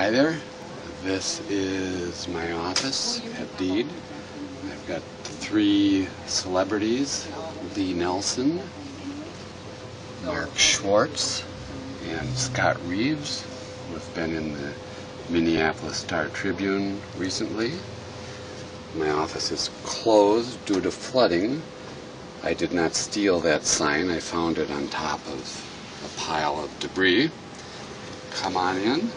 Hi there, this is my office at Deed. I've got 3 celebrities, Lee Nelson, Mark Schwartz, and Scott Reeves, who have been in the Minneapolis Star-Tribune recently. My office is closed due to flooding. I did not steal that sign. I found it on top of a pile of debris. Come on in.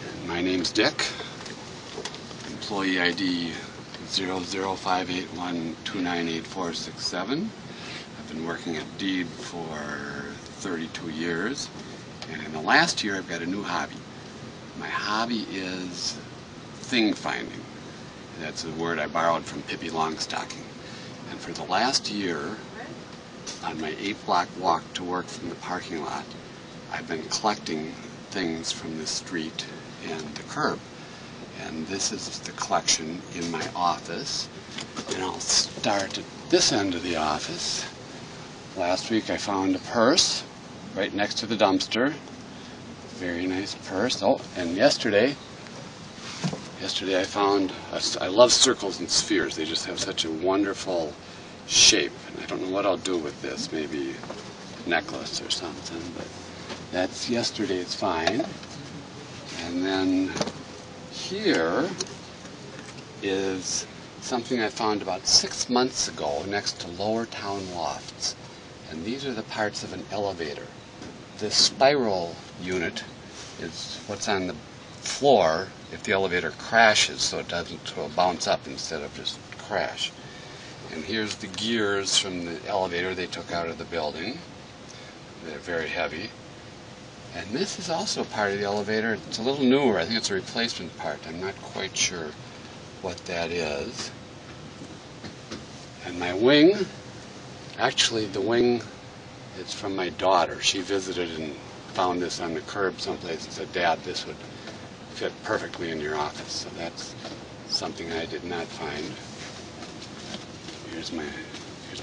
And my name's Dick. Employee ID 0058129847. I've been working at Deed for 32 years. And in the last year I've got a new hobby. My hobby is thing finding. That's a word I borrowed from Pippi Longstocking. And for the last year, on my 8-block walk to work from the parking lot, I've been collecting things from the street and the curb. And this is the collection in my office. And I'll start at this end of the office. Last week I found a purse right next to the dumpster. Very nice purse. Oh, and yesterday I found, I love circles and spheres. They just have such a wonderful shape. And I don't know what I'll do with this. Maybe a necklace or something. But that's yesterday's find. And then here is something I found about 6 months ago next to Lower Town Lofts. And these are the parts of an elevator. This spiral unit is what's on the floor if the elevator crashes, so it will bounce up instead of just crash. And here's the gears from the elevator they took out of the building. They're very heavy. And this is also part of the elevator. It's a little newer. I think it's a replacement part. I'm not quite sure what that is. And my wing, actually the wing is from my daughter. She visited and found this on the curb someplace and said, "Dad, this would fit perfectly in your office." So that's something I did not find. Here's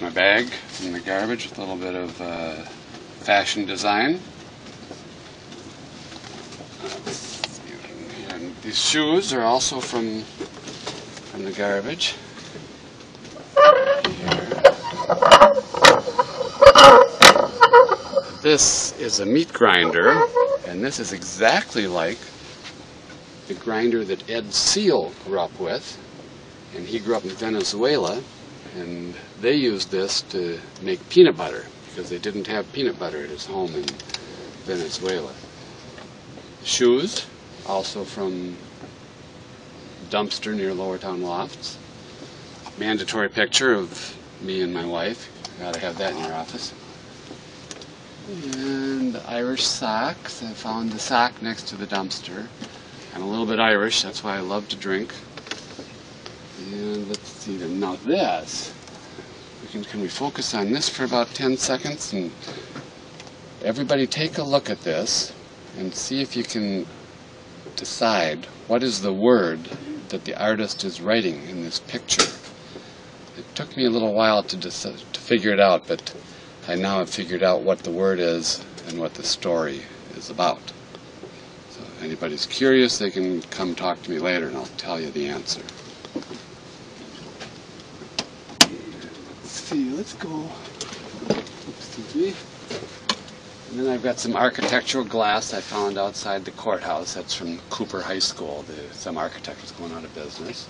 my bag from the garbage with a little bit of fashion design. And these shoes are also from the garbage. This is a meat grinder, and this is exactly like the grinder that Ed Seal grew up with. And he grew up in Venezuela, and they used this to make peanut butter because they didn't have peanut butter at his home in Venezuela. Shoes, also from dumpster near Lower Town Lofts. Mandatory picture of me and my wife. You gotta have that in your office. And Irish socks. I found the sock next to the dumpster. I'm a little bit Irish, that's why I love to drink. And let's see them. Now this, can we focus on this for about 10 seconds? And everybody take a look at this and see if you can decide what is the word that the artist is writing in this picture. It took me a little while to figure it out, but I now have figured out what the word is and what the story is about. So if anybody's curious, they can come talk to me later and I'll tell you the answer. Let's see, let's go. Excuse me. And then I've got some architectural glass I found outside the courthouse. That's from Cooper High School. Some architect was going out of business.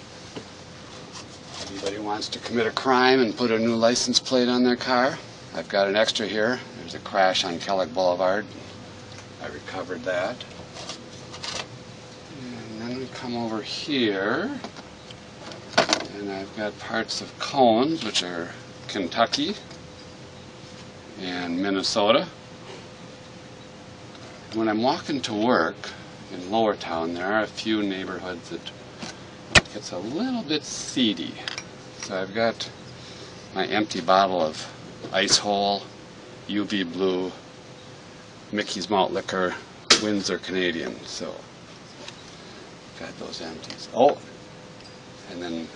Anybody wants to commit a crime and put a new license plate on their car? I've got an extra here. There's a crash on Kellogg Boulevard. I recovered that. And then we come over here, and I've got parts of cones, which are Kentucky and Minnesota. When I'm walking to work in Lower Town, there are a few neighborhoods that gets a little bit seedy. So I've got my empty bottle of Ice Hole, UV Blue, Mickey's Malt Liquor, Windsor Canadian. So got those empties. Oh, and then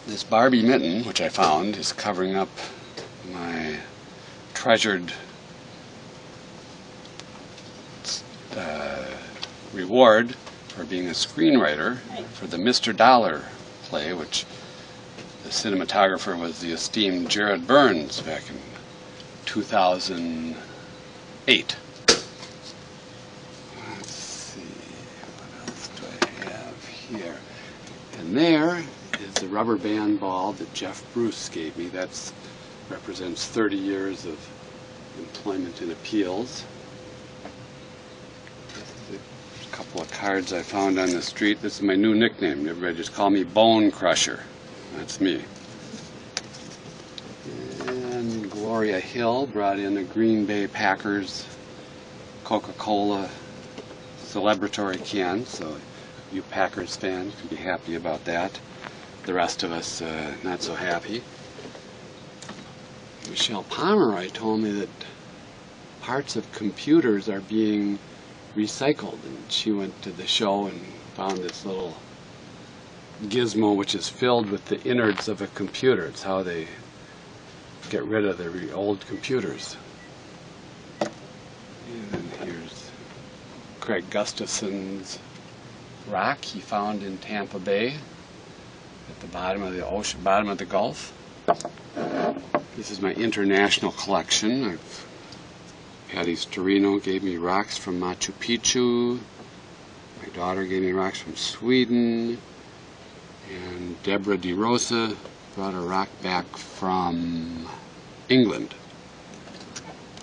this Barbie mitten, which I found, is covering up my treasured reward for being a screenwriter for the Mr. Dollar play, which the cinematographer was the esteemed Jared Burns back in 2008. Let's see, what else do I have here? And there is the rubber band ball that Jeff Bruce gave me. That represents 30 years of employment in appeals. A couple of cards I found on the street. This is my new nickname. Everybody just call me Bone Crusher. That's me. And Gloria Hill brought in a Green Bay Packers Coca-Cola celebratory can, so you Packers fans can be happy about that. The rest of us not so happy. Michelle Pomeroy told me that parts of computers are being recycled, and she went to the show and found this little gizmo which is filled with the innards of a computer. It's how they get rid of the old computers. And here's Craig Gustafson's rock he found in Tampa Bay at the bottom of the ocean, bottom of the Gulf. This is my international collection. Patty Storino gave me rocks from Machu Picchu. My daughter gave me rocks from Sweden. And Deborah DeRosa brought a rock back from England.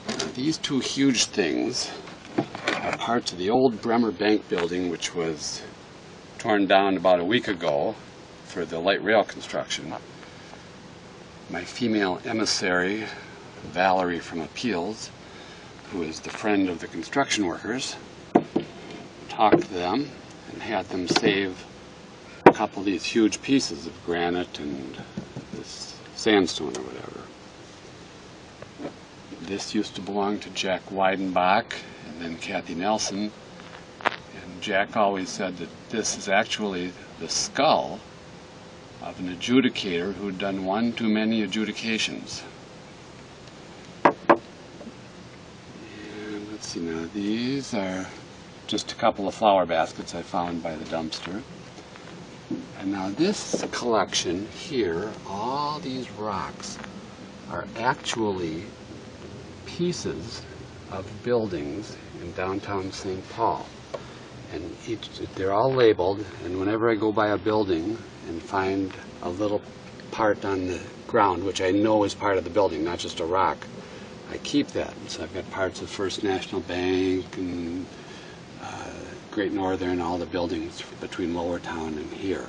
Now, these two huge things are parts of the old Bremer Bank building, which was torn down about a week ago for the light rail construction. My female emissary, Valerie from Appeals, who is the friend of the construction workers, talked to them and had them save a couple of these huge pieces of granite and this sandstone or whatever. This used to belong to Jack Weidenbach and then Kathy Nelson, and Jack always said that this is actually the skull of an adjudicator who'd done one too many adjudications. And let's see, now these are just a couple of flower baskets I found by the dumpster. And now this collection here, all these rocks, are actually pieces of buildings in downtown St. Paul. And they're all labeled, and whenever I go by a building and find a little part on the ground, which I know is part of the building, not just a rock, I keep that. So I've got parts of First National Bank and Great Northern, all the buildings between Lower Town and here.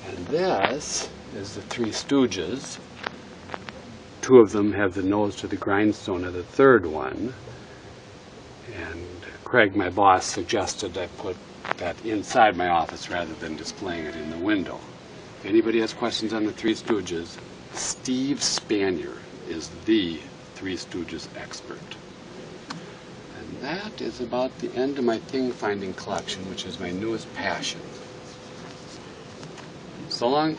And this is the Three Stooges. Two of them have the nose to the grindstone of the third one. And Craig, my boss, suggested I put that inside my office rather than displaying it in the window. If anybody has questions on the Three Stooges, Steve Spanier is the Three Stooges expert. And that is about the end of my thing-finding collection, which is my newest passion. So long.